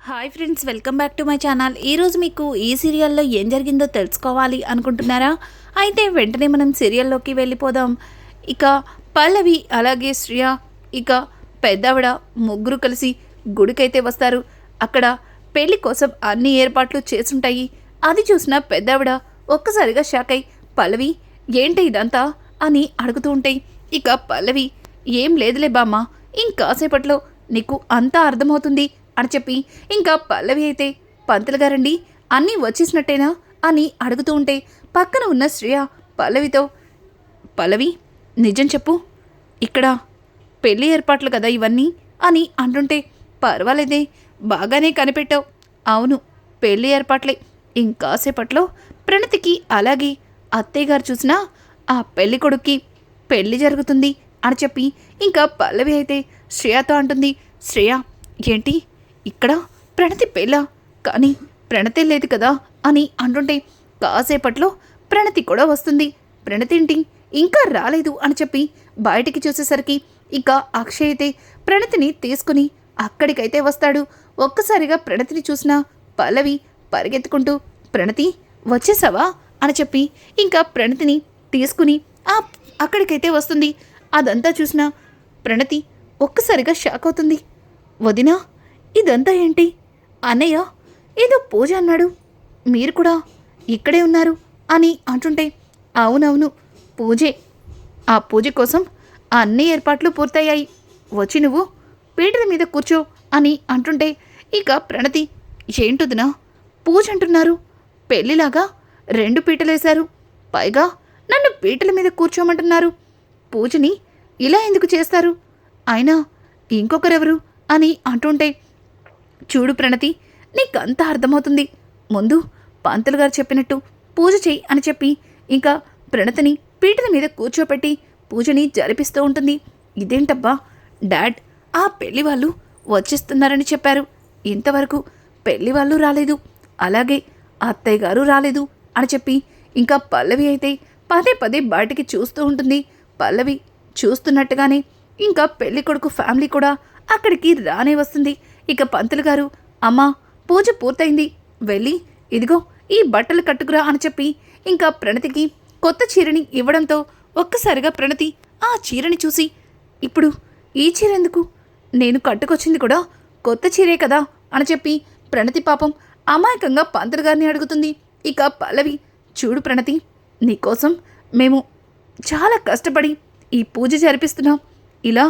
Hi friends, welcome back to my channel. ఈరోజు మీకు ఈ సీరియల్లో ఏం జరిగిందో తెలుసుకోవాలి అనుకుంటున్నారా? అయితే వెంటనే మనం సీరియల్లోకి వెళ్ళిపోదాం. ఇక పల్లవి అలాగే శ్రియ ఇక పెద్దవిడ ముగ్గురు కలిసి గుడికైతే వస్తారు. అక్కడ పెళ్లి కోసం అన్ని ఏర్పాట్లు చేసుంటాయి. అది చూసిన పెద్దవిడ ఒక్కసారిగా షాక్ అయి పల్లవి ఏంటి ఇదంతా అని అడుగుతూ ఉంటాయి. ఇక పల్లవి ఏం లేదులే బామ్మ, ఇంకాసేపట్లో నీకు అంతా అర్థమవుతుంది అని చెప్పి ఇంకా పల్లవి అయితే పంతులు గారండి అన్నీ వచ్చేసినట్టేనా అని అడుగుతూ ఉంటే పక్కన ఉన్న శ్రేయ పల్లవితో పల్లవి నిజం చెప్పు, ఇక్కడ పెళ్లి ఏర్పాట్లు కదా ఇవన్నీ అని అంటుంటే పర్వాలేదే, బాగానే కనిపెట్టావు. అవును, పెళ్లి ఏర్పాట్లే. ఇంకాసేపట్లో ప్రణతికి అలాగే అత్తయ్య గారు చూసినా ఆ పెళ్లి కొడుక్కి పెళ్లి జరుగుతుంది అని చెప్పి ఇంకా పల్లవి అయితే శ్రేయతో అంటుంది. శ్రేయ ఏంటి ఇక్కడ ప్రణతి పెళ్ళా? కానీ ప్రణతే లేదు కదా అని అంటుంటే కాసేపట్లో ప్రణతి కూడా వస్తుంది. ప్రణతేంటి ఇంకా రాలేదు అని చెప్పి బయటికి చూసేసరికి ఇక అక్షయ్ అయితే ప్రణతిని తీసుకుని అక్కడికైతే వస్తాడు. ఒక్కసారిగా ప్రణతిని చూసిన పల్లవి పరిగెత్తుకుంటూ ప్రణతి వచ్చేసావా అని చెప్పి ఇంకా ప్రణతిని తీసుకుని అక్కడికైతే వస్తుంది. అదంతా చూసిన ప్రణతి ఒక్కసారిగా షాక్ అవుతుంది. వదినా, ఇదంతా ఏంటి? అన్నయ్య ఏదో పూజ అన్నాడు, మీరు కూడా ఇక్కడే ఉన్నారు అని అంటుంటే అవునవును పూజే, ఆ పూజ కోసం అన్ని ఏర్పాట్లు పూర్తయ్యాయి, వచ్చి నువ్వు పీటల మీద కూర్చో అని అంటుంటే ఇక ప్రణతి ఏంటుదినా పూజ అంటున్నారు, పెళ్ళిలాగా 2 పీటలేశారు, పైగా నన్ను పీటల మీద కూర్చోమంటున్నారు, పూజని ఇలా ఎందుకు చేస్తారు, అయినా ఇంకొకరెవరు అని అంటుంటే చూడు ప్రణతి, నీకంతా అర్థమవుతుంది, ముందు పంతులు గారు చెప్పినట్టు పూజ చెయ్యి అని చెప్పి ఇంకా ప్రణతిని పీటల మీద కూర్చోపెట్టి పూజని జరిపిస్తూ ఉంటుంది. ఇదేంటబ్బా డాడ్, ఆ పెళ్లి వాళ్ళు వచ్చేస్తున్నారని చెప్పారు, ఇంతవరకు పెళ్లి వాళ్ళు రాలేదు, అలాగే అత్తయ్య గారు రాలేదు అని చెప్పి ఇంకా పల్లవి అయితే పదే పదే బయటికి చూస్తూ ఉంటుంది. పల్లవి చూస్తున్నట్టుగానే ఇంకా పెళ్లి కొడుకు ఫ్యామిలీ కూడా అక్కడికి రానే వస్తుంది. ఇక పంతులు గారు అమ్మా పూజ పూర్తయింది, వెళ్ళి ఇదిగో ఈ బట్టలు కట్టుకురా అని చెప్పి ఇంకా ప్రణతికి కొత్త చీరని ఇవ్వడంతో ఒక్కసారిగా ప్రణతి ఆ చీరని చూసి ఇప్పుడు ఈ చీర ఎందుకు, నేను కట్టుకొచ్చింది కూడా కొత్త చీరే కదా అని చెప్పి ప్రణతి పాపం అమాయకంగా పంతులు గారిని అడుగుతుంది. ఇక పల్లవి చూడు ప్రణతి, నీకోసం మేము చాలా కష్టపడి ఈ పూజ జరిపిస్తున్నాం, ఇలా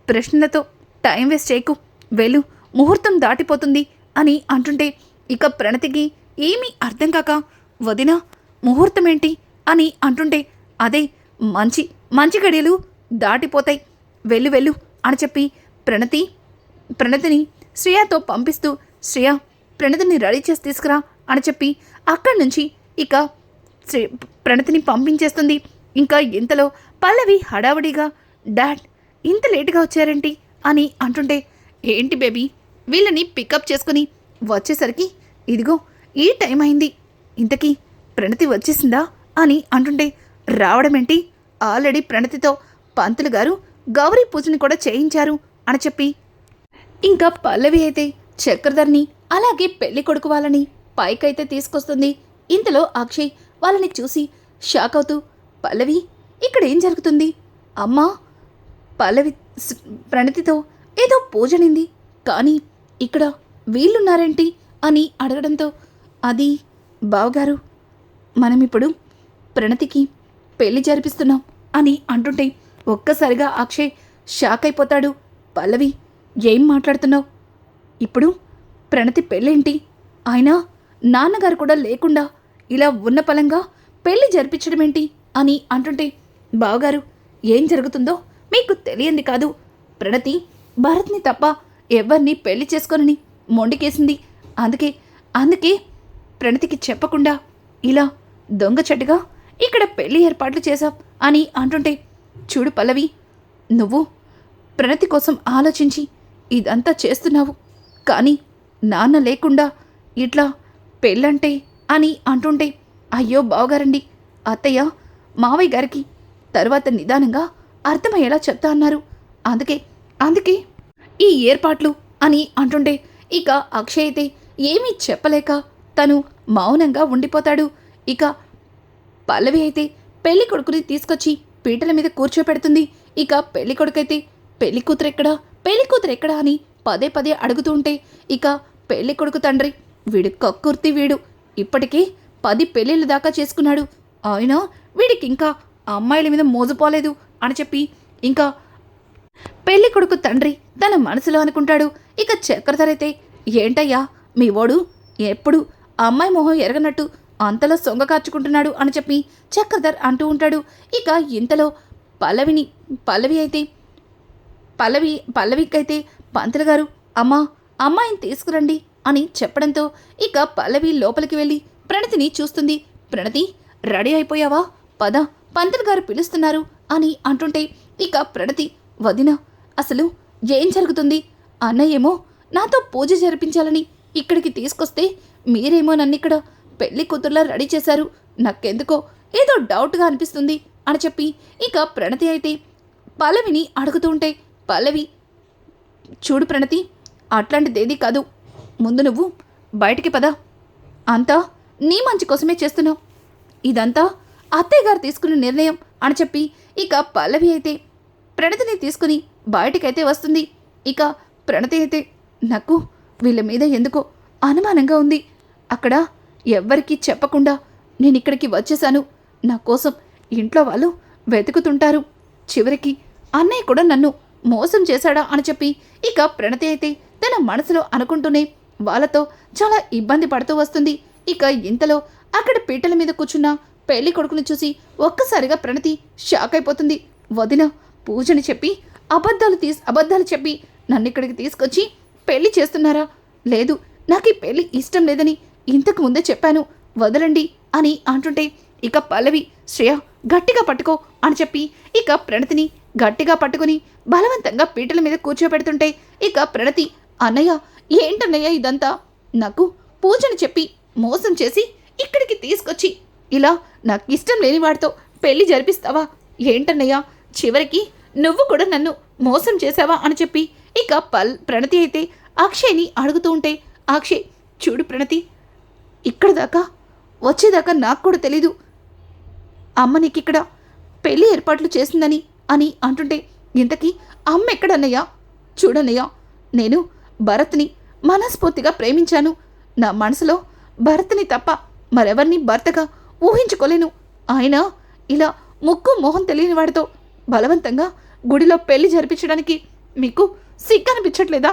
ప్రశ్నలతో టైం వేస్ట్ చేయకు, వెళ్ళు ముహూర్తం దాటిపోతుంది అని అంటుంటే ఇక ప్రణతికి ఏమీ అర్థం కాక వదిన ముహూర్తం ఏంటి అని అంటుంటే అదే మంచి మంచి గడియలు దాటిపోతాయి, వెళ్ళు వెళ్ళు అని చెప్పి ప్రణతిని శ్రేయతో పంపిస్తూ శ్రేయ ప్రణతిని రెడీ చేసి తీసుకురా అని చెప్పి అక్కడి నుంచి ఇక ప్రణతిని పంపించేస్తుంది. ఇంకా ఇంతలో పల్లవి హడావుడిగా డాడ్ ఇంత లేటుగా వచ్చారేంటి అని అంటుంటే ఏంటి బేబీ, వీళ్ళని పికప్ చేసుకుని వచ్చేసరికి ఇదిగో ఈ టైం అయింది, ఇంతకీ ప్రణతి వచ్చేసిందా అని అంటుంటే రావడమేంటి, ఆల్రెడీ ప్రణతితో పంతులు గారు గౌరీ పూజని కూడా చేయించారు అని చెప్పి ఇంకా పల్లవి అయితే చక్రధర్ని అలాగే పెళ్లి కొడుకు వాళ్ళని పైకైతే తీసుకొస్తుంది. ఇంతలో అక్షయ్ వాళ్ళని చూసి షాక్ అవుతూ పల్లవి ఇక్కడ ఏం జరుగుతుంది, అమ్మా పల్లవి ప్రణతితో ఏదో పూజనింది, కానీ ఇక్కడ వీళ్ళున్నారేంటి అని అడగడంతో అది బావగారు మనమిప్పుడు ప్రణతికి పెళ్లి జరిపిస్తున్నాం అని అంటుంటే ఒక్కసారిగా అక్షయ్ షాక్ అయిపోతాడు. పల్లవి ఏం మాట్లాడుతున్నావు, ఇప్పుడు ప్రణతి పెళ్ళేంటి, అయినా నాన్నగారు కూడా లేకుండా ఇలా ఉన్న పలంగా పెళ్లి జరిపించడం ఏంటి అని అంటుంటే బావగారు ఏం జరుగుతుందో మీకు తెలియంది కాదు, ప్రణతి భరత్ని తప్ప ఎవరిని పెళ్లి చేసుకోనని మొండికేసింది, అందుకే ప్రణతికి చెప్పకుండా ఇలా దొంగచట్టుగా ఇక్కడ పెళ్లి ఏర్పాట్లు చేశాం అని అంటుంటే చూడు పల్లవి, నువ్వు ప్రణతి కోసం ఆలోచించి ఇదంతా చేస్తున్నావు, కానీ నాన్న లేకుండా ఇట్లా పెళ్ళంటే అని అంటుంటే అయ్యో బావగారండి, అత్తయ్య మావయ్య గారికి తర్వాత నిదానంగా అర్థమయ్యేలా చెప్తా అన్నారు, అందుకే ఈ ఏర్పాట్లు అని అంటుంటే ఇక అక్షయ్ అయితే ఏమీ చెప్పలేక తను మౌనంగా ఉండిపోతాడు. ఇక పల్లవి అయితే పెళ్లి కొడుకుని తీసుకొచ్చి పీటల మీద కూర్చోపెడుతుంది. ఇక పెళ్లి కొడుకైతే పెళ్లి కూతురు ఎక్కడా అని పదే పదే అడుగుతూ ఉంటే ఇక పెళ్లి కొడుకు తండ్రి వీడు కక్కుర్తి వీడు ఇప్పటికే 10 పెళ్లిళ్ళ దాకా చేసుకున్నాడు, అయినా వీడికి ఇంకా అమ్మాయిల మీద మోజుపోలేదు అని చెప్పి ఇంకా పెళ్లి కొడుకు తండ్రి తన మనసులో అనుకుంటాడు. ఇక చక్రధర్ అయితే ఏంటయ్యా మీ ఓడు ఎప్పుడు అమ్మాయి మొహం ఎరగనట్టు అంతలో సొంగ కార్చుకుంటున్నాడు అని చెప్పి చక్రధర్ అంటూ ఉంటాడు. ఇక ఇంతలో పల్లవికైతే పంతులు గారు అమ్మాయిని తీసుకురండి అని చెప్పడంతో ఇక పల్లవి లోపలికి వెళ్ళి ప్రణతిని చూస్తుంది. ప్రణతి రెడీ అయిపోయావా, పద పంతులు గారు పిలుస్తున్నారు అని అంటుంటే ఇక ప్రణతి వదిన అసలు ఏం జరుగుతుంది, అన్నయ్యేమో నాతో పూజ జరిపించాలని ఇక్కడికి తీసుకొస్తే మీరేమో నన్నిక్కడ పెళ్లి కూతుర్లా రెడీ చేశారు, నాకెందుకో ఏదో డౌట్గా అనిపిస్తుంది అని చెప్పి ఇక ప్రణతి అయితే పల్లవిని అడుగుతూ ఉంటే పల్లవి చూడు ప్రణతి అట్లాంటిదేదీ కాదు, ముందు నువ్వు బయటికి పద, అంతా నీ మంచి కోసమే చేస్తున్నావు, ఇదంతా అత్తయ్య గారు తీసుకున్న నిర్ణయం అని చెప్పి ఇక పల్లవి అయితే ప్రణతిని తీసుకుని బయటికైతే వస్తుంది. ఇక ప్రణతి అయితే నాకు వీళ్ళ మీద ఎందుకో అనుమానంగా ఉంది, అక్కడ ఎవ్వరికీ చెప్పకుండా నేను ఇక్కడికి వచ్చేసాను, నా కోసం ఇంట్లో వాళ్ళు వెతుకుతుంటారు, చివరికి అన్నయ్య కూడా నన్ను మోసం చేశాడా అని చెప్పి ఇక ప్రణతి అయితే తన మనసులో అనుకుంటూనే వాళ్ళతో చాలా ఇబ్బంది పడుతూ వస్తుంది. ఇక ఇంతలో అక్కడ పీటల మీద కూర్చున్న పెళ్లి కొడుకుని చూసి ఒక్కసారిగా ప్రణతి షాక్ అయిపోతుంది. వదిన పూజని చెప్పి అబద్ధాలు చెప్పి నన్ను ఇక్కడికి తీసుకొచ్చి పెళ్లి చేస్తున్నారా, లేదు నాకు ఈ పెళ్లి ఇష్టం లేదని ఇంతకు ముందే చెప్పాను, వదలండి అని అంటుంటే ఇక పల్లవి శ్రేయ గట్టిగా పట్టుకో అని చెప్పి ఇక ప్రణతిని గట్టిగా పట్టుకుని బలవంతంగా పీటల మీద కూర్చోబెడుతుంటే ఇక ప్రణతి అన్నయ్య ఏంటన్నయ్య ఇదంతా, నాకు పూజని చెప్పి మోసం చేసి ఇక్కడికి తీసుకొచ్చి ఇలా నాకు ఇష్టం లేని వాడితో పెళ్లి జరిపిస్తావా ఏంటన్నయ్య, చివరికి నువ్వు కూడా నన్ను మోసం చేశావా అని చెప్పి ఇక ప్రణతి అయితే అక్షయ్ని అడుగుతూ ఉంటే అక్షయ్ చూడు ప్రణతి ఇక్కడ దాకా వచ్చేదాకా నాకు కూడా తెలీదు అమ్మ నీకిక్కడ పెళ్లి ఏర్పాట్లు చేసిందని అని అంటుంటే ఇంతకీ అమ్మ ఎక్కడన్నయ్యా, చూడన్నయ్యా నేను భరత్ని మనస్ఫూర్తిగా ప్రేమించాను, నా మనసులో భరత్ని తప్ప మరెవరిని భర్తగా ఊహించుకోలేను, ఆయన ఇలా ముక్కు మొహం తెలియని వాడితో బలవంతంగా గుడిలో పెళ్లి జరిపించడానికి మీకు సిగ్గనిపించట్లేదా,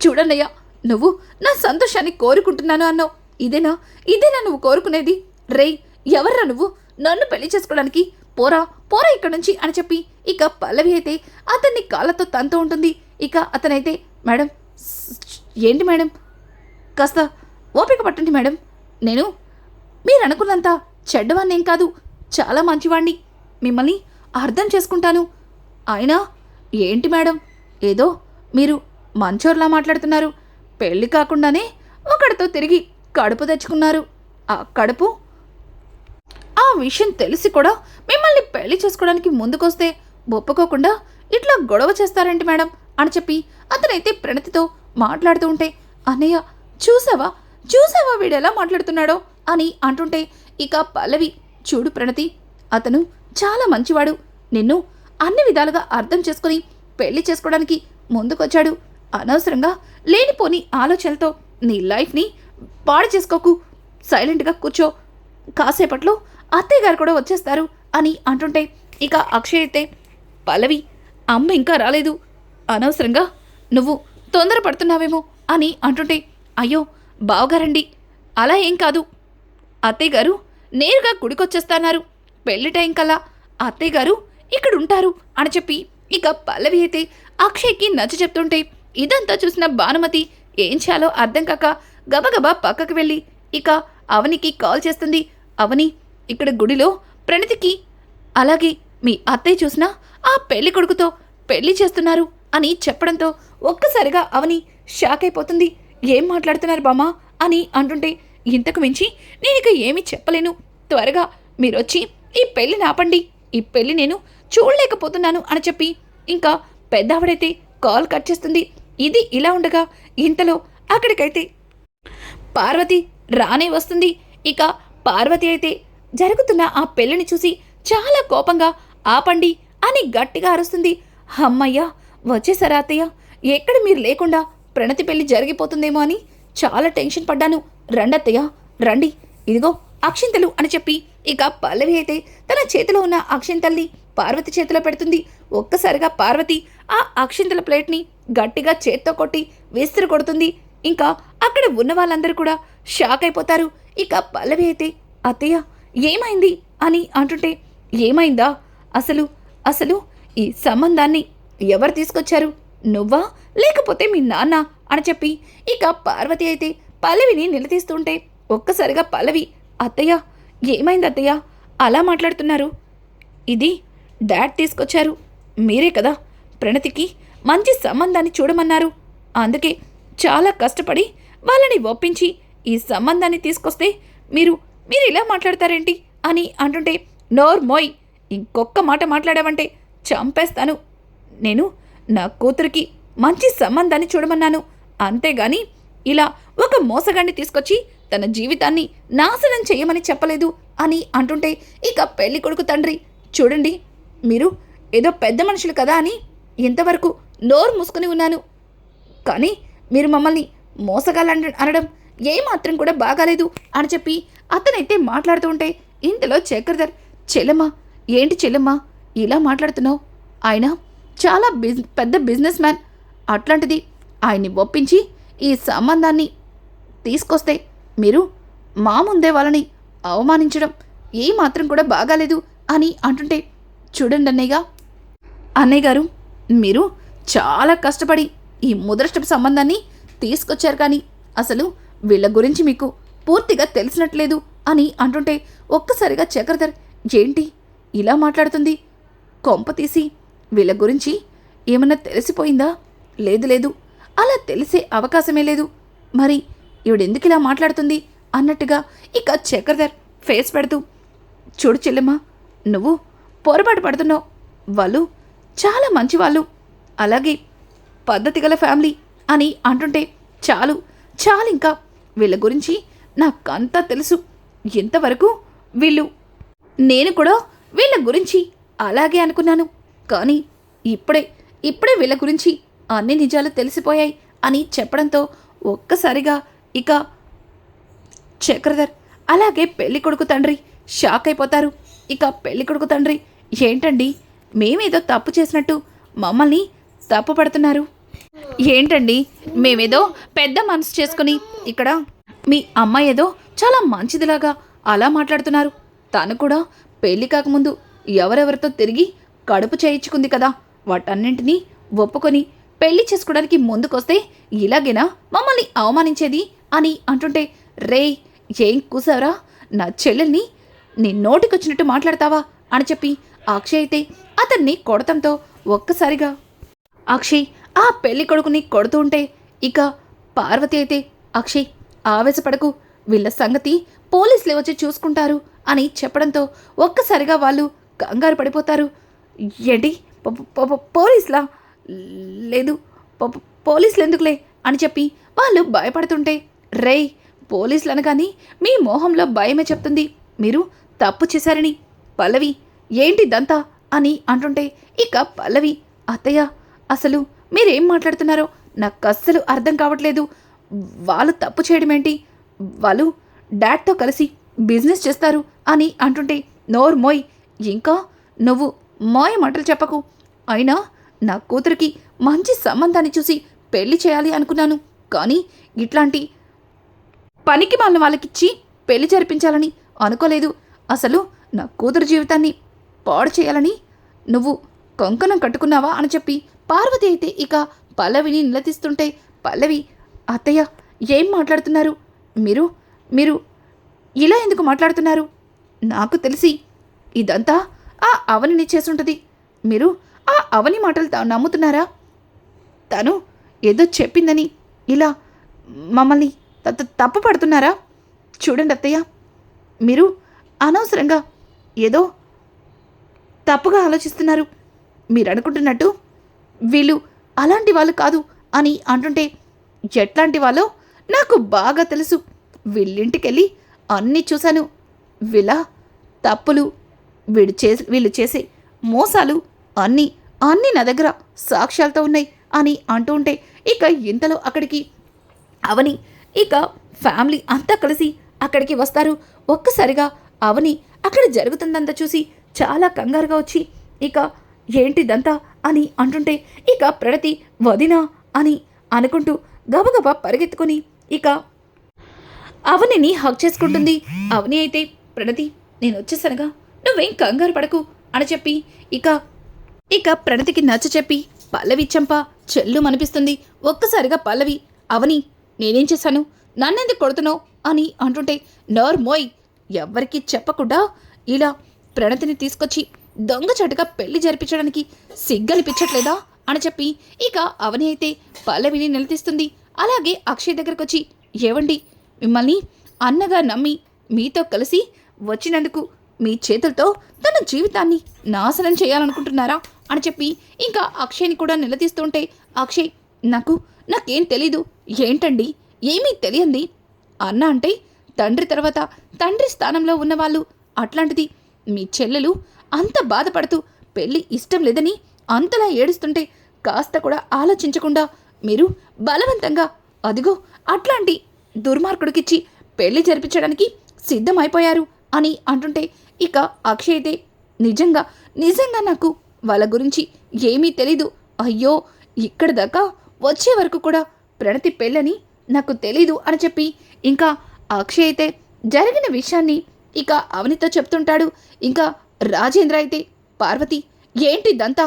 చూడన్నయ్యా నువ్వు నా సంతోషాన్ని కోరుకుంటున్నాను అన్నావు, ఇదేనా నువ్వు కోరుకునేది, రేయ్ ఎవర్రా నువ్వు నన్ను పెళ్లి చేసుకోవడానికి, పోరా ఇక్కడ నుంచి అని చెప్పి ఇక పల్లవి అయితే అతన్ని కాళ్ళతో తంతూ ఉంటుంది. ఇక అతనైతే మేడం ఏంటి మేడం కాస్త ఓపిక పట్టండి మేడం, నేను మీరు అనుకున్నంత చెడ్డవాణ్ణేం కాదు, చాలా మంచివాణ్ణి, మిమ్మల్ని అర్థం చేసుకుంటాను, అయినా ఏంటి మేడం ఏదో మీరు మంచోర్లా మాట్లాడుతున్నారు, పెళ్ళి కాకుండానే ఒకడితో తిరిగి కడుపు తెచ్చుకున్నారు, ఆ కడుపు ఆ విషయం తెలిసి కూడా మిమ్మల్ని పెళ్లి చేసుకోవడానికి ముందుకొస్తే ఒప్పుకోకుండా ఇట్లా గొడవ చేస్తారేంటి మేడం అని చెప్పి అతనైతే ప్రణతితో మాట్లాడుతూ ఉంటే అన్నయ్య చూసావా వీడెలా మాట్లాడుతున్నాడో అని అంటుంటే ఇక పల్లవి చూడు ప్రణతి అతను చాలా మంచివాడు, నిన్ను అన్ని విధాలుగా అర్థం చేసుకుని పెళ్లి చేసుకోవడానికి ముందుకొచ్చాడు, అనవసరంగా లేనిపోని ఆలోచనలతో నీ లైఫ్ని పాడు చేసుకోకు, సైలెంట్గా కూర్చో, కాసేపట్లో అత్తయ్య గారు కూడా వచ్చేస్తారు అని అంటుంటే ఇక అక్షయ్ అయితే పల్లవి అమ్మ ఇంకా రాలేదు, అనవసరంగా నువ్వు తొందరపడుతున్నావేమో అని అంటుంటే అయ్యో బావగారండి అలా ఏం కాదు, అత్తయ్య గారు నేరుగా గుడికొచ్చేస్తున్నారు, పెళ్లి టైం కల్లా అత్తయ్య గారు ఇక్కడ ఉంటారు అని చెప్పి ఇక పల్లవి అయితే అక్షయ్కి నచ్చ చెప్తుంటే ఇదంతా చూసిన భానుమతి ఏం చేయాలో అర్థం కాక గబగబా పక్కకు వెళ్ళి ఇక అవనికి కాల్ చేస్తుంది. అవని ఇక్కడ గుడిలో ప్రణతికి అలాగే మీ అత్తయ్య చూసినా ఆ పెళ్లి కొడుకుతో పెళ్లి చేస్తున్నారు అని చెప్పడంతో ఒక్కసారిగా అవని షాక్ అయిపోతుంది. ఏం మాట్లాడుతున్నారు బామ్మ అని అంటుంటే ఇంతకు మించి నేను ఇక ఏమీ చెప్పలేను, త్వరగా మీరొచ్చి ఈ పెళ్లిని ఆపండి, ఈ పెళ్లి నేను చూడలేకపోతున్నాను అని చెప్పి ఇంకా పెద్దావిడైతే కాల్ కట్ చేస్తుంది. ఇది ఇలా ఉండగా ఇంతలో అక్కడికైతే పార్వతి రానే వస్తుంది. ఇక పార్వతి అయితే జరుగుతున్న ఆ పెళ్లిని చూసి చాలా కోపంగా ఆపండి అని గట్టిగా అరుస్తుంది. అమ్మయ్యా వచ్చేసారా అత్తయ్య, ఎక్కడ మీరు లేకుండా ప్రణతి పెళ్లి జరిగిపోతుందేమో అని చాలా టెన్షన్ పడ్డాను. రండత్తయ్య రండి, ఇదిగో అక్షింతలు అని చెప్పి ఇక పల్లవి అయితే తన చేతిలో ఉన్న అక్షింతల్ని పార్వతి చేతిలో పెడుతుంది. ఒక్కసారిగా పార్వతి ఆ అక్షింతల ప్లేట్ని గట్టిగా చేత్తో కొట్టి విసిరి కొడుతుంది. ఇంకా అక్కడ ఉన్న వాళ్ళందరూ కూడా షాక్ అయిపోతారు. ఇక పల్లవి అయితే అత్తయ్య ఏమైంది అని అంటుంటే, ఏమైందా, అసలు అసలు ఈ సంబంధాన్ని ఎవరు తీసుకొచ్చారు, నువ్వా లేకపోతే మీ నాన్న అని చెప్పి ఇక పార్వతి అయితే పల్లవిని నిలదీస్తుంటే ఒక్కసారిగా పల్లవి, అత్తయ్య ఏమైంది అత్తయ్య అలా మాట్లాడుతున్నారు, ఇది డాడ్ తీసుకొచ్చారు, మీరే కదా ప్రణతికి మంచి సంబంధాన్ని చూడమన్నారు, అందుకే చాలా కష్టపడి వాళ్ళని ఒప్పించి ఈ సంబంధాన్ని తీసుకొస్తే మీరు మీరు ఇలా మాట్లాడతారేంటి అని అంటుంటే, నోర్మోయ్, ఇంకొక్క మాట మాట్లాడావంటే చంపేస్తాను. నేను నా కూతురికి మంచి సంబంధాన్ని చూడమన్నాను, అంతేగాని ఇలా ఒక మోసగాన్ని తీసుకొచ్చి తన జీవితాన్ని నాశనం చేయమని చెప్పలేదు అని అంటుంటే, ఇక పెళ్లి కొడుకు తండ్రి, చూడండి మీరు ఏదో పెద్ద మనుషులు కదా అని ఇంతవరకు నోరు మూసుకుని ఉన్నాను, కానీ మీరు మమ్మల్ని మోసగాలని అనడం ఏమాత్రం కూడా బాగాలేదు అని చెప్పి అతనైతే మాట్లాడుతూ ఉంటే, ఇంతలో చక్రధర్, చెల్లెమ్మ ఏంటి చెల్లెమ్మ ఇలా మాట్లాడుతున్నావు, ఆయన చాలా పెద్ద బిజినెస్ మ్యాన్, అట్లాంటిది ఆయన్ని ఒప్పించి ఈ సంబంధాన్ని తీసుకొస్తే మీరు మా ముందే వాళ్ళని అవమానించడం ఏమాత్రం కూడా బాగాలేదు అని అంటుంటే, చూడండి అన్నయ్య గారు, మీరు చాలా కష్టపడి ఈ ముదృష్టపు సంబంధాన్ని తీసుకొచ్చారు, కానీ అసలు వీళ్ళ గురించి మీకు పూర్తిగా తెలిసినట్లేదు అని అంటుంటే, ఒక్కసారిగా చక్రధర్, ఏంటి ఇలా మాట్లాడుతుంది, కొంప తీసి వీళ్ళ గురించి ఏమన్నా తెలిసిపోయిందా, లేదు లేదు అలా తెలిసే అవకాశమే లేదు, మరి ఈవిడెందుకు ఇలా మాట్లాడుతుంది అన్నట్టుగా ఇక చక్రధర్ ఫేస్ పెడుతూ, చూడు చెల్లెమ్మ, నువ్వు పొరపాటు పడుతున్నావు, వాళ్ళు చాలా మంచివాళ్ళు, అలాగే పద్ధతి గల ఫ్యామిలీ అని అంటుంటే, చాలు చాలు, ఇంకా వీళ్ళ గురించి నాకంతా తెలుసు, ఇంతవరకు నేను కూడా వీళ్ళ గురించి అలాగే అనుకున్నాను, కానీ ఇప్పుడే వీళ్ళ గురించి అన్ని నిజాలు తెలిసిపోయాయి అని చెప్పడంతో ఒక్కసారిగా ఇక చక్రధర్ అలాగే పెళ్ళికొడుకు తండ్రి షాక్ అయిపోతారు. ఇక పెళ్ళికొడుకు తండ్రి, ఏంటండి మేమేదో తప్పు చేసినట్టు మమ్మల్ని తప్పు పడుతున్నారు, ఏంటండి మేమేదో పెద్ద మనసు చేసుకుని ఇక్కడ మీ అమ్మాయి ఏదో చాలా మంచిదిలాగా అలా మాట్లాడుతున్నారు, తను కూడా పెళ్లి కాకముందు ఎవరెవరితో తిరిగి కడుపు చేయించుకుంది కదా, వాటన్నింటినీ ఒప్పుకొని పెళ్లి చేసుకోవడానికి ముందుకొస్తే ఇలాగేనా మమ్మల్ని అవమానించేది అని అంటుంటే, రేయ్ ఏం కూసావరా, నా చెల్లెల్ని నీ నోటికొచ్చినట్టు మాట్లాడతావా అని చెప్పి అక్షయ్ అయితే అతన్ని కొడతంతో ఒక్కసారిగా అక్షయ్ ఆ పెళ్లి కొడుకుని కొడుతూ ఉంటే, ఇక పార్వతి అయితే, అక్షయ్ ఆవేశపడకు, వీళ్ళ సంగతి పోలీసులే వచ్చి చూసుకుంటారు అని చెప్పడంతో ఒక్కసారిగా వాళ్ళు కంగారు పడిపోతారు. ఏంటి పోలీసులా, లేదు పోలీసులు ఎందుకులే అని చెప్పి వాళ్ళు భయపడుతుంటే, రేయ్ పోలీసులు అనగాని మీ మోహంలో భయమే చెప్తుంది, మీరు తప్పు చేశారని. పల్లవి ఏంటి దంతా అని అంటుంటే, ఇక పల్లవి, అత్తయ్య అసలు మీరేం మాట్లాడుతున్నారో నాకు అస్సలు అర్థం కావట్లేదు, వాళ్ళు తప్పు చేయడం ఏంటి, వాళ్ళు డాడ్తో కలిసి బిజినెస్ చేస్తారు అని అంటుంటే, నోరు మోయ్, ఇంకా నువ్వు మోయ మాటలు చెప్పకు, అయినా నా కూతురికి మంచి సంబంధాన్ని చూసి పెళ్లి చేయాలి అనుకున్నాను, కానీ ఇట్లాంటి పనికి మాలిన వాళ్ళకిచ్చి పెళ్లి జరిపించాలని అనుకోలేదు, అసలు నా కూతురు జీవితాన్ని పాడు చేయాలని నువ్వు కంకణం కట్టుకున్నావా అని చెప్పి పార్వతి అయితే ఇక పల్లవిని నిలదీస్తుంటే, పల్లవి, అత్తయ్య ఏం మాట్లాడుతున్నారు మీరు మీరు ఇలా ఎందుకు మాట్లాడుతున్నారు, నాకు తెలిసి ఇదంతా ఆ అవనిని చేసుంటుంది, మీరు ఆ అవని మాటలు నమ్ముతున్నారా, తను ఏదో చెప్పిందని ఇలా మమ్మల్ని తప్పు పడుతున్నారా, చూడండి అత్తయ్య, మీరు అనవసరంగా ఏదో తప్పుగా ఆలోచిస్తున్నారు, మీరు అనుకుంటున్నట్టు వీళ్ళు అలాంటి వాళ్ళు కాదు అని అంటుంటే, ఎట్లాంటి వాళ్ళో నాకు బాగా తెలుసు. వీళ్ళింటికెళ్ళి అన్నీ చూశాను. వీళ్ళ తప్పులు, వీళ్ళు చేసే మోసాలు అన్నీ అన్నీ నా దగ్గర సాక్ష్యాలతో ఉన్నాయి అని అంటూ ఉంటే ఇక ఇంతలో అక్కడికి అవని ఇక ఫ్యామిలీ అంతా కలిసి అక్కడికి వస్తారు. ఒక్కసారిగా అవని అక్కడ జరుగుతుందంతా చూసి చాలా కంగారుగా వచ్చి ఇక ఏంటిదంతా అని అంటుంటే ఇక ప్రణతి వదినా అని అనుకుంటూ గబగబా పరిగెత్తుకొని ఇక అవనిని హక్ చేసుకుంటుంది. అవని అయితే ప్రణతి నేను వచ్చేసనగా నువ్వేం కంగారు పడకు అని చెప్పి ఇక ప్రణతికి నచ్చ చెప్పి పల్లవి చంప చెల్లు మనిపిస్తుంది. ఒక్కసారిగా పల్లవి అవని నేనేం చేశాను, నన్నెందుకు కొడుతున్నావు అని అంటుంటే నోర్మోయ్, ఎవ్వరికీ చెప్పకుండా ఇలా ప్రణతిని తీసుకొచ్చి దొంగచాటుగా పెళ్లి జరిపించడానికి సిగ్గనిపించట్లేదా అని చెప్పి ఇక అవని అయితే పల్లవిని నిలదీస్తుంది. అలాగే అక్షయ్ దగ్గరకు వచ్చి ఏవండి, మిమ్మల్ని అన్నగా నమ్మి మీతో కలిసి వచ్చినందుకు మీ చేతులతో తన జీవితాన్ని నాశనం చేయాలనుకుంటున్నారా అని చెప్పి ఇంకా అక్షయ్ని కూడా నిలదీస్తుంటే అక్షయ్ నాకేం తెలీదు. ఏంటండి, ఏమీ తెలియంది. అన్న అంటే తండ్రి తర్వాత తండ్రి స్థానంలో ఉన్నవాళ్ళు. అట్లాంటిది మీ చెల్లెలు అంత బాధపడుతూ పెళ్ళి ఇష్టం లేదని అంతలా ఏడుస్తుంటే కాస్త కూడా ఆలోచించకుండా మీరు బలవంతంగా అదిగో అట్లాంటి దుర్మార్గుడికిచ్చి పెళ్లి జరిపించడానికి సిద్ధమైపోయారు అని అంటుంటే ఇక అక్షయ్ అయితే నిజంగా నాకు వాళ్ళ గురించి ఏమీ తెలీదు. అయ్యో, ఇక్కడ దాకా వచ్చే వరకు కూడా ప్రణతి పెళ్ళని నాకు తెలీదు అని చెప్పి ఇంకా అక్షయ్ అయితే జరిగిన విషయాన్ని ఇక అవనితో చెప్తుంటాడు. ఇంకా రాజేంద్ర అయితే పార్వతి ఏంటిదంతా,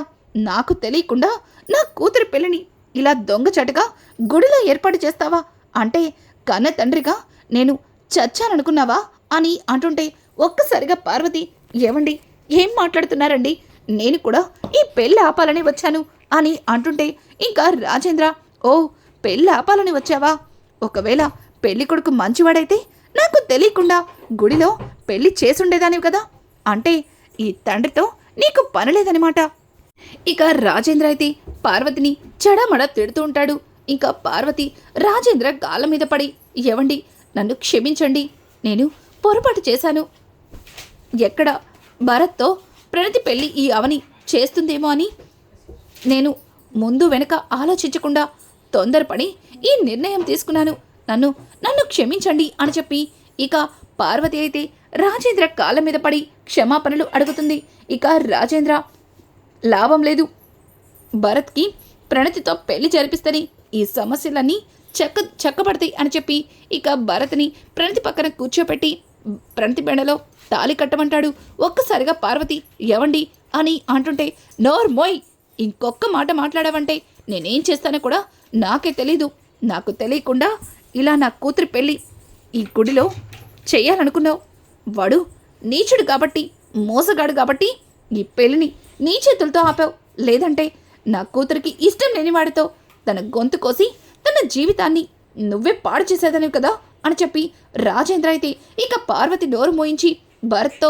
నాకు తెలియకుండా నా కూతురి పెళ్ళిని ఇలా దొంగచాటుగా గుడిలో ఏర్పాటు చేస్తావా? అంటే కన్న తండ్రిగా నేను చచ్చాననుకున్నావా అని అంటుంటే ఒక్కసారిగా పార్వతి ఏవండి, ఏం మాట్లాడుతున్నారండి, నేను కూడా ఈ పెళ్ళి ఆపాలని వచ్చాను అని అంటుంటే ఇంకా రాజేంద్ర ఓ పెళ్ళి ఆపాలని వచ్చావా? ఒకవేళ పెళ్లి కొడుకు మంచివాడైతే నాకు తెలియకుండా గుడిలో పెళ్లి చేసుండేదానివి కదా. అంటే ఈ తండ్రితో నీకు పనిలేదనమాట. ఇక రాజేంద్ర అయితే పార్వతిని చెడమడ తిడుతూ ఉంటాడు. ఇంకా పార్వతి రాజేంద్ర గాళ్ళ మీద పడి ఏవండి, నన్ను క్షమించండి, నేను పొరపాటు చేశాను. ఎక్కడ భరత్తో ప్రణతి పెళ్ళి ఈ అవని చేస్తుందేమో అని నేను ముందు వెనక ఆలోచించకుండా తొందరపడి ఈ నిర్ణయం తీసుకున్నాను. నన్ను క్షమించండి అని చెప్పి ఇక పార్వతి అయితే రాజేంద్ర కాళ్ళ మీద పడి క్షమాపణలు అడుగుతుంది. ఇక రాజేంద్ర లాభం లేదు, భరత్కి ప్రణతితో పెళ్లి జరిపిస్తని ఈ సమస్యలన్నీ చక్కబడతాయి అని చెప్పి ఇక భరత్ని ప్రణతి పక్కన కూర్చోపెట్టి ప్రణతి బెండలో తాళి కట్టమంటాడు. ఒక్కసారిగా పార్వతి ఎవండి అని అంటుంటే నోర్మోయ్, ఇంకొక్క మాట మాట్లాడావంటే నేనేం చేస్తానో కూడా నాకే తెలీదు. నాకు తెలియకుండా ఇలా నా కూతురి పెళ్ళి ఈ గుడిలో చెయ్యాలనుకున్నావు. వాడు నీచుడు కాబట్టి, మోసగాడు కాబట్టి ఈ పెళ్ళిని నీ చేతులతో ఆపావు. లేదంటే నా కూతురికి ఇష్టం లేని వాడితో తన గొంతు కోసి తన జీవితాన్ని నువ్వే పాడు చేసేదనివి కదా అని చెప్పి రాజేంద్ర అయితే ఇక పార్వతి నోరు మోయించి భరత్తో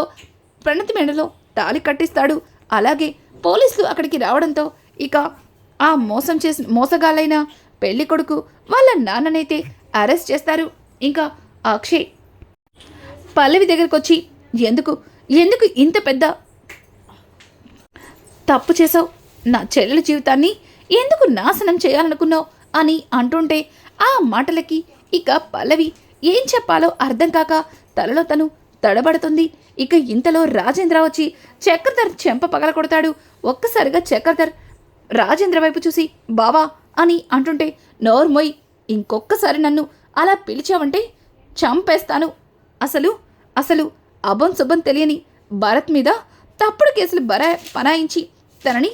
ప్రణతి మెడలో తాళి కట్టిస్తాడు. అలాగే పోలీసులు అక్కడికి రావడంతో ఇక ఆ మోసగాళ్ళైన పెళ్లి కొడుకు వాళ్ళ నాన్ననైతే అరెస్ట్ చేస్తారు. ఇంకా అక్షయ్ పల్లవి దగ్గరకు వచ్చి ఎందుకు ఇంత పెద్ద తప్పు చేసావు, నా చెల్లెల జీవితాన్ని ఎందుకు నాశనం చేయాలనుకున్నావు అని అంటుంటే ఆ మాటలకి ఇక పల్లవి ఏం చెప్పాలో అర్థం కాక తలలో తను తడబడుతుంది. ఇక ఇంతలో రాజేంద్ర వచ్చి చక్రధర్ చెంప పగల కొడతాడు. ఒక్కసారిగా చక్రధర్ రాజేంద్ర వైపు చూసి బావా అని అంటుంటే నోర్మోయ్, ఇంకొక్కసారి నన్ను అలా పిలిచావంటే చంపేస్తాను. అసలు అభం శుభం తెలియని భరత్ మీద తప్పుడు కేసులు పనాయించి తనని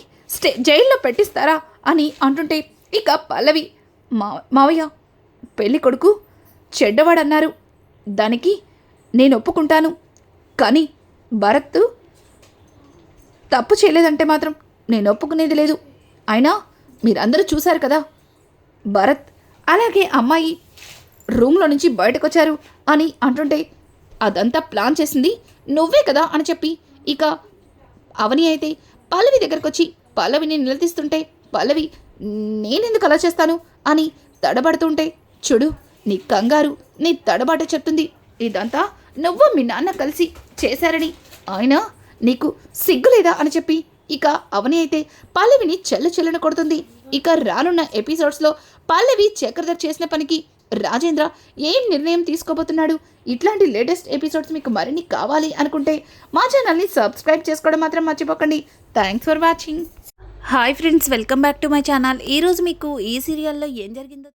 జైల్లో పెట్టిస్తారా అని అంటుంటే ఇక పల్లవి మావయ్య, పెళ్లి కొడుకు చెడ్డవాడన్నారు, దానికి నేను ఒప్పుకుంటాను. కానీ భరత్ తప్పు చేయలేదంటే మాత్రం నేను ఒప్పుకునేది లేదు. అయినా మీరందరూ చూశారు కదా, భరత్ అలాగే అమ్మాయి రూమ్లో నుంచి బయటకు వచ్చారు అని అంటుంటే అదంతా ప్లాన్ చేసింది నువ్వే కదా అని చెప్పి ఇక అవని అయితే పల్లవి దగ్గరకు వచ్చి పల్లవిని నిలదీస్తుంటే పల్లవి నేనెందుకు అలా చేస్తాను అని తడబడుతుంటే చూడు, నీ కంగారు, నీ తడబాట చెప్తుంది ఇదంతా నువ్వు మీ నాన్న కలిసి చేశారని. ఆయన నీకు సిగ్గులేదా అని చెప్పి ఇక అవని అయితే పల్లవిని చెల్లచెల్లని కొడుతుంది. ఇక రానున్న ఎపిసోడ్స్లో పల్లవి చక్రధర్ చేసిన పనికి రాజేంద్ర ఏం నిర్ణయం తీసుకోబోతున్నాడు? ఇట్లాంటి లేటెస్ట్ ఎపిసోడ్స్ మీకు మరిన్ని కావాలి అనుకుంటే మా ఛానల్ని సబ్స్క్రైబ్ చేసుకోవడం మాత్రం మర్చిపోకండి. Thanks for watching. Hi friends, welcome back to my channel. ఈరోజు మీకు ఈ సీరియల్లో ఏం జరిగిందో